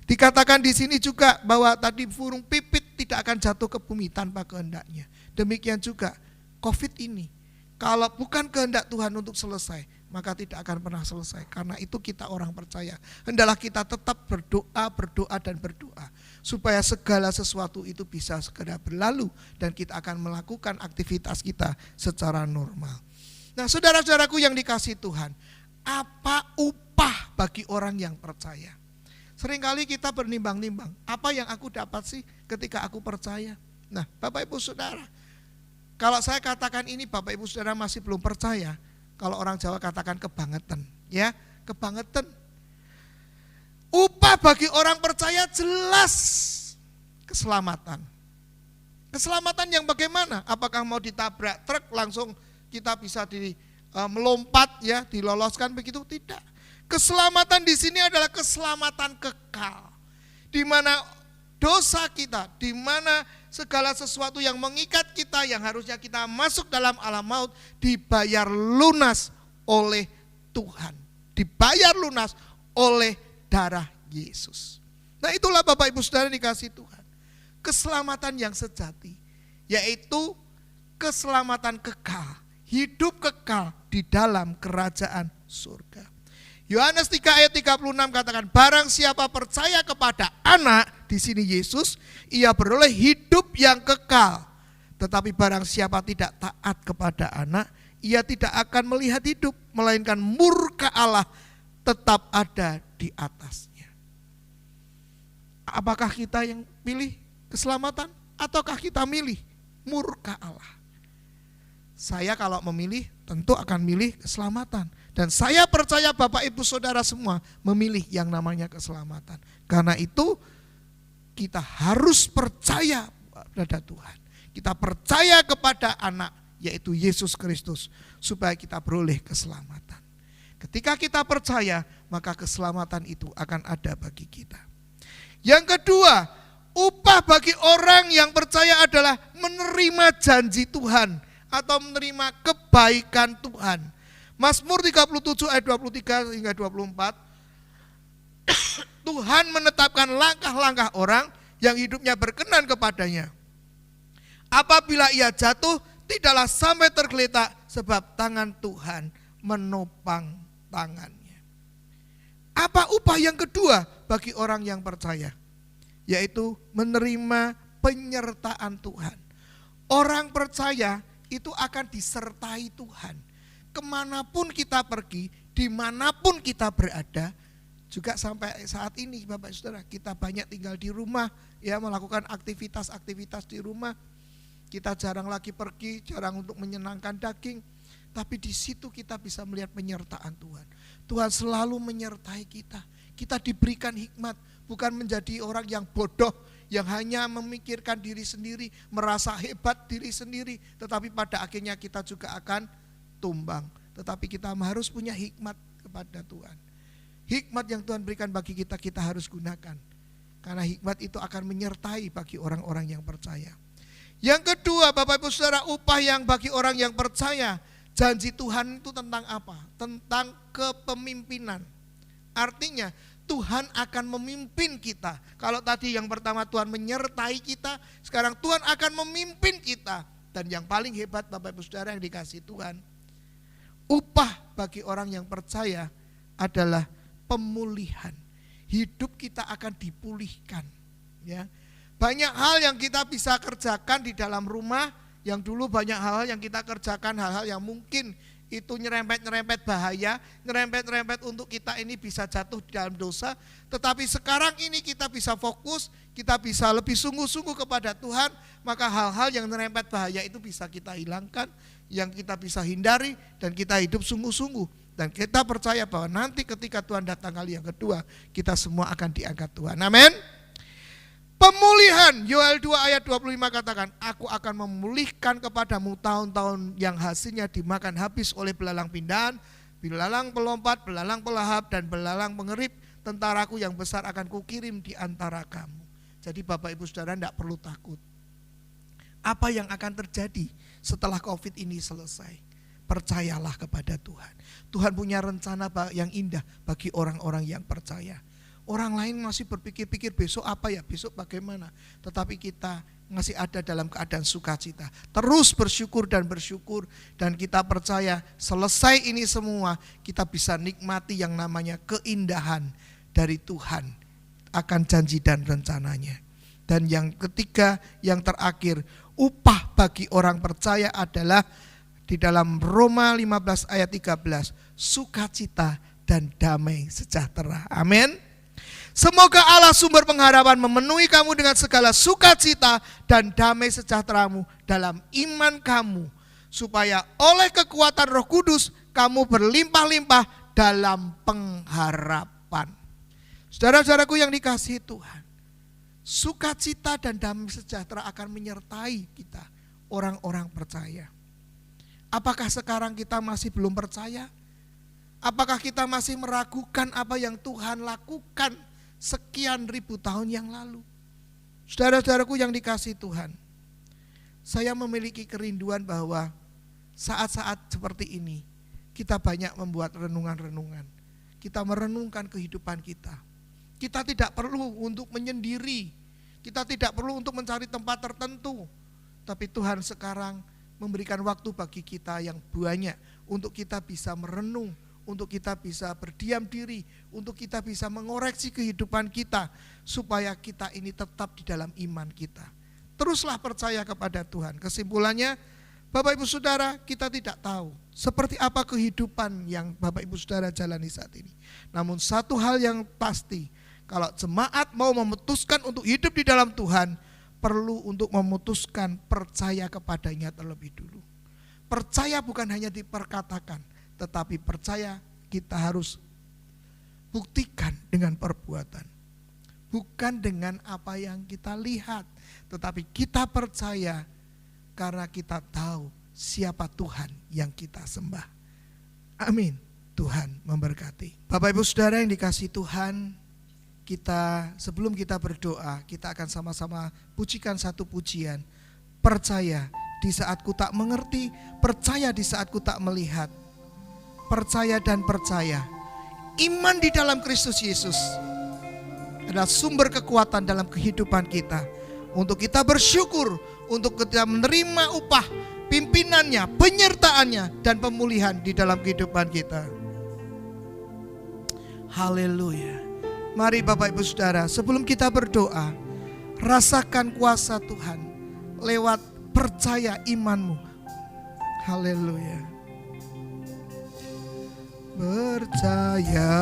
Dikatakan di sini juga bahwa tadi burung pipit tidak akan jatuh ke bumi tanpa kehendaknya. Demikian juga COVID ini, kalau bukan kehendak Tuhan untuk selesai, maka tidak akan pernah selesai. Karena itu kita orang percaya, hendaklah kita tetap berdoa dan berdoa, supaya segala sesuatu itu bisa segera berlalu dan kita akan melakukan aktivitas kita secara normal. Nah, saudara-saudaraku yang dikasihi Tuhan, apa upah bagi orang yang percaya? Seringkali kita bernimbang-nimbang, apa yang aku dapat sih ketika aku percaya? Nah, Bapak Ibu Saudara, kalau saya katakan ini Bapak Ibu Saudara masih belum percaya, kalau orang Jawa katakan kebangetan, ya, kebangetan. Upah bagi orang percaya jelas keselamatan. Keselamatan yang bagaimana? Apakah mau ditabrak truk langsung kita bisa melompat, ya, diloloskan begitu? Tidak. Keselamatan di sini adalah keselamatan kekal, di mana dosa kita, di mana segala sesuatu yang mengikat kita, yang harusnya kita masuk dalam alam maut, dibayar lunas oleh Tuhan, dibayar lunas oleh darah Yesus. Nah, itulah Bapak Ibu Saudara dikasihi Tuhan, keselamatan yang sejati, yaitu keselamatan kekal, hidup kekal di dalam kerajaan surga. Yohanes 3 ayat 36 katakan, barang siapa percaya kepada anak, di sini Yesus, ia beroleh hidup yang kekal. Tetapi barang siapa tidak taat kepada anak, ia tidak akan melihat hidup, melainkan murka Allah tetap ada di atasnya. Apakah kita yang pilih keselamatan, ataukah kita milih murka Allah? Saya kalau memilih tentu akan milih keselamatan. Dan saya percaya Bapak Ibu Saudara semua memilih yang namanya keselamatan. Karena itu kita harus percaya pada Tuhan. Kita percaya kepada anak, yaitu Yesus Kristus, supaya kita beroleh keselamatan. Ketika kita percaya, maka keselamatan itu akan ada bagi kita. Yang kedua, upah bagi orang yang percaya adalah menerima janji Tuhan atau menerima kebaikan Tuhan. Mazmur 37 ayat 23 hingga 24. Tuhan menetapkan langkah-langkah orang yang hidupnya berkenan kepadanya. Apabila ia jatuh, tidaklah sampai tergeletak, sebab tangan Tuhan menopang tangannya. Apa upah yang kedua bagi orang yang percaya? Yaitu menerima penyertaan Tuhan. Orang percaya itu akan disertai Tuhan. Kemanapun kita pergi, dimanapun kita berada, juga sampai saat ini Bapak Saudara, kita banyak tinggal di rumah, ya, melakukan aktivitas-aktivitas di rumah. Kita jarang lagi pergi, jarang untuk menyenangkan daging. Tapi di situ kita bisa melihat penyertaan Tuhan. Tuhan selalu menyertai kita. Kita diberikan hikmat, bukan menjadi orang yang bodoh, yang hanya memikirkan diri sendiri, merasa hebat diri sendiri. Tetapi pada akhirnya kita juga akan tumbang. Tetapi kita harus punya hikmat kepada Tuhan. Hikmat yang Tuhan berikan bagi kita, kita harus gunakan. Karena hikmat itu akan menyertai bagi orang-orang yang percaya. Yang kedua, Bapak Ibu Saudara, upah yang bagi orang yang percaya. Janji Tuhan itu tentang apa? Tentang kepemimpinan. Artinya Tuhan akan memimpin kita. Kalau tadi yang pertama Tuhan menyertai kita, sekarang Tuhan akan memimpin kita. Dan yang paling hebat Bapak Ibu Saudara yang dikasih Tuhan, upah bagi orang yang percaya adalah pemulihan. Hidup kita akan dipulihkan. Ya. Banyak hal yang kita bisa kerjakan di dalam rumah, yang dulu banyak hal yang kita kerjakan, hal-hal yang mungkin itu nyerempet-nyerempet bahaya, nyerempet-nyerempet untuk kita ini bisa jatuh di dalam dosa. Tetapi sekarang ini kita bisa fokus, kita bisa lebih sungguh-sungguh kepada Tuhan, maka hal-hal yang nyerempet bahaya itu bisa kita hilangkan, yang kita bisa hindari, dan kita hidup sungguh-sungguh. Dan kita percaya bahwa nanti ketika Tuhan datang kali yang kedua, kita semua akan diangkat Tuhan. Amin. Pemulihan, Yoel 2 ayat 25 katakan, aku akan memulihkan kepadamu tahun-tahun yang hasilnya dimakan habis oleh belalang pindahan, belalang pelompat, belalang pelahap, dan belalang pengerip. Tentaraku yang besar akan kukirim di antara kamu. Jadi Bapak Ibu Saudara tidak perlu takut. Apa yang akan terjadi setelah COVID ini selesai? Percayalah kepada Tuhan. Tuhan punya rencana yang indah bagi orang-orang yang percaya. Orang lain masih berpikir-pikir besok apa ya, besok bagaimana. Tetapi kita masih ada dalam keadaan sukacita. Terus bersyukur dan bersyukur. Dan kita percaya selesai ini semua, kita bisa nikmati yang namanya keindahan dari Tuhan akan janji dan rencananya. Dan yang ketiga, yang terakhir, upah bagi orang percaya adalah di dalam Roma 15 ayat 13, sukacita dan damai sejahtera. Amin. Semoga Allah sumber pengharapan memenuhi kamu dengan segala sukacita dan damai sejahteramu dalam iman kamu, supaya oleh kekuatan Roh Kudus kamu berlimpah-limpah dalam pengharapan. Saudara-saudaraku yang dikasihi Tuhan, sukacita dan damai sejahtera akan menyertai kita, orang-orang percaya. Apakah sekarang kita masih belum percaya? Apakah kita masih meragukan apa yang Tuhan lakukan sekian ribu tahun yang lalu? Saudara-saudaraku yang dikasihi Tuhan, saya memiliki kerinduan bahwa saat-saat seperti ini kita banyak membuat renungan-renungan. Kita merenungkan kehidupan kita. Kita tidak perlu untuk menyendiri. Kita tidak perlu untuk mencari tempat tertentu. Tapi Tuhan sekarang memberikan waktu bagi kita yang banyak untuk kita bisa merenung, untuk kita bisa berdiam diri, untuk kita bisa mengoreksi kehidupan kita, supaya kita ini tetap di dalam iman kita. Teruslah percaya kepada Tuhan. Kesimpulannya, Bapak Ibu Saudara, kita tidak tahu seperti apa kehidupan yang Bapak Ibu Saudara jalani saat ini. Namun satu hal yang pasti, kalau jemaat mau memutuskan untuk hidup di dalam Tuhan, perlu untuk memutuskan percaya kepadanya terlebih dulu. Percaya bukan hanya diperkatakan, tetapi percaya kita harus buktikan dengan perbuatan. Bukan dengan apa yang kita lihat, tetapi kita percaya karena kita tahu siapa Tuhan yang kita sembah. Amin. Tuhan memberkati. Bapak Ibu Saudara yang dikasihi Tuhan, sebelum kita berdoa, kita akan sama-sama pujikan satu pujian. Percaya di saat ku tak mengerti, percaya di saat ku tak melihat. Percaya dan percaya. Iman di dalam Kristus Yesus adalah sumber kekuatan dalam kehidupan kita. Untuk kita bersyukur, untuk kita menerima upah, pimpinannya, penyertaannya, dan pemulihan di dalam kehidupan kita. Haleluya. Mari Bapak Ibu Saudara, sebelum kita berdoa, rasakan kuasa Tuhan lewat percaya imanmu. Haleluya. Percaya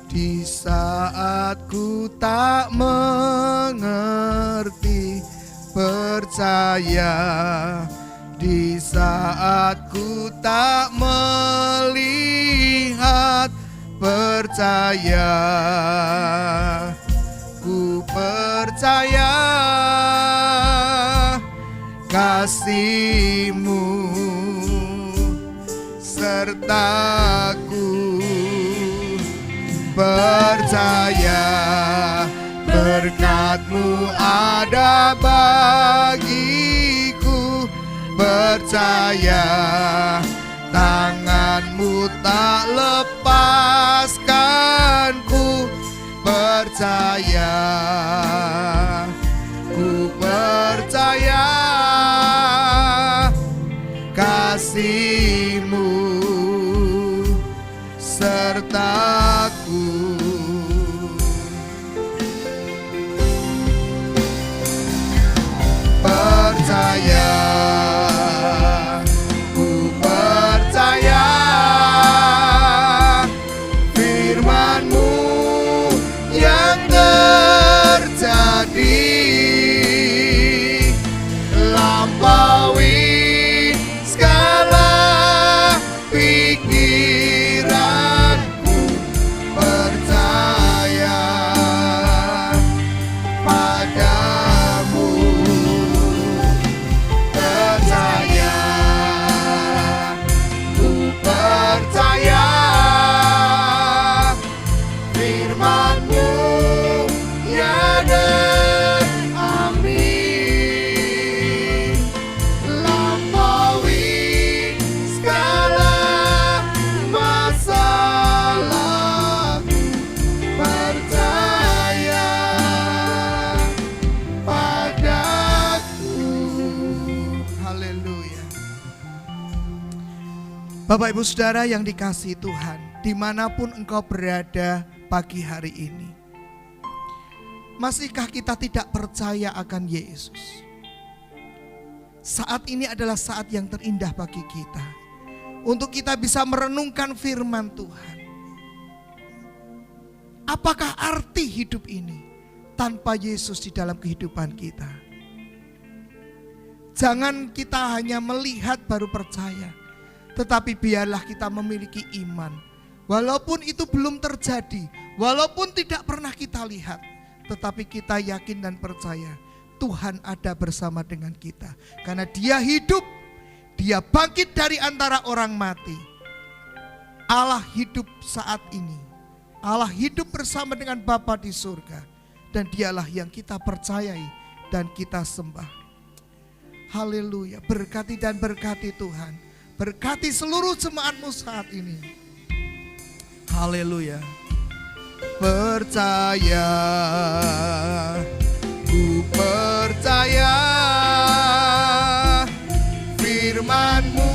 di saat ku tak mengerti, percaya di saat saat ku tak melihat, percaya, ku percaya kasih-Mu sertaku, percaya berkat-Mu ada bagiku, percaya tangan-Mu tak lepaskanku, percaya, ku percaya kasih-Mu sertaku. Percaya, ku percaya firman-Mu yang terjadi, lampaui segala pikiranku, percaya padamu, percaya, ku percaya firman-Mu ya dan amin, lampaui segala masalahku, percaya padaku. Haleluya. Bapak Ibu Saudara yang dikasihi Tuhan, dimanapun engkau berada pagi hari ini, masihkah kita tidak percaya akan Yesus? Saat ini adalah saat yang terindah bagi kita, untuk kita bisa merenungkan firman Tuhan. Apakah arti hidup ini tanpa Yesus di dalam kehidupan kita? Jangan kita hanya melihat baru percaya, tetapi biarlah kita memiliki iman. Walaupun itu belum terjadi, walaupun tidak pernah kita lihat, tetapi kita yakin dan percaya Tuhan ada bersama dengan kita. Karena Dia hidup, Dia bangkit dari antara orang mati. Allah hidup saat ini. Allah hidup bersama dengan Bapa di surga. Dan Dialah yang kita percayai dan kita sembah. Haleluya, berkati dan berkati Tuhan. Berkati seluruh jemaat-Mu saat ini. Haleluya. Percaya, ku percaya firman-Mu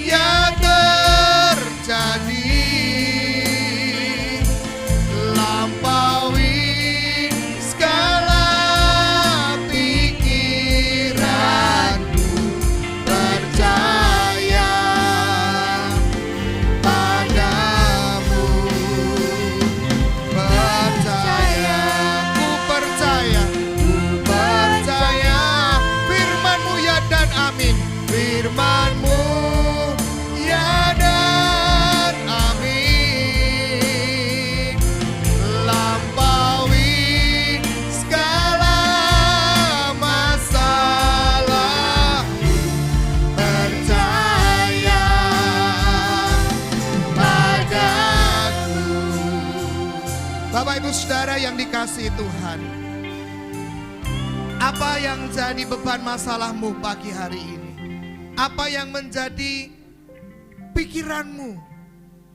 ya terjadi, lampaui segala pikiranku, percaya padamu, percaya, ku percaya, ku percaya firman-Mu ya dan amin, firman-Mu ya dan amin, lampaui segala masalah, percaya padaku. Bapak Ibu Saudara yang dikasihi Tuhan, apa yang jadi beban masalahmu pagi hari ini? Apa yang menjadi pikiranmu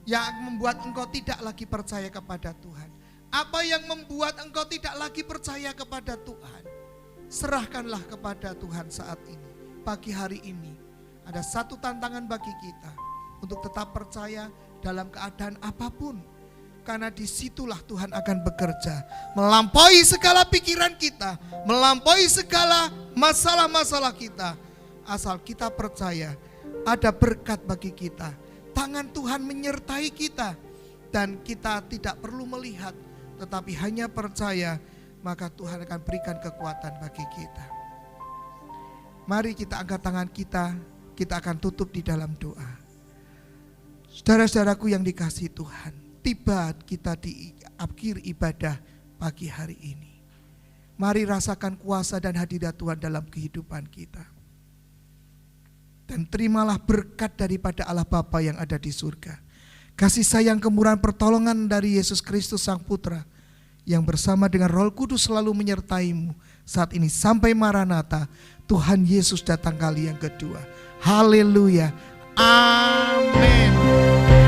yang membuat engkau tidak lagi percaya kepada Tuhan? Apa yang membuat engkau tidak lagi percaya kepada Tuhan? Serahkanlah kepada Tuhan saat ini. Pagi hari ini ada satu tantangan bagi kita untuk tetap percaya dalam keadaan apapun. Karena disitulah Tuhan akan bekerja, melampaui segala pikiran kita, melampaui segala masalah-masalah kita. Asal kita percaya ada berkat bagi kita, tangan Tuhan menyertai kita, dan kita tidak perlu melihat, tetapi hanya percaya, maka Tuhan akan berikan kekuatan bagi kita. Mari kita angkat tangan kita kita akan tutup di dalam doa. Saudara-saudaraku yang dikasihi Tuhan, tiba kita di akhir ibadah pagi hari ini. Mari rasakan kuasa dan hadirat Tuhan dalam kehidupan kita. Dan terimalah berkat daripada Allah Bapa yang ada di surga. Kasih sayang, kemurahan, pertolongan dari Yesus Kristus Sang Putra yang bersama dengan Roh Kudus selalu menyertaimu saat ini sampai Maranatha. Tuhan Yesus datang kali yang kedua. Haleluya. Amin.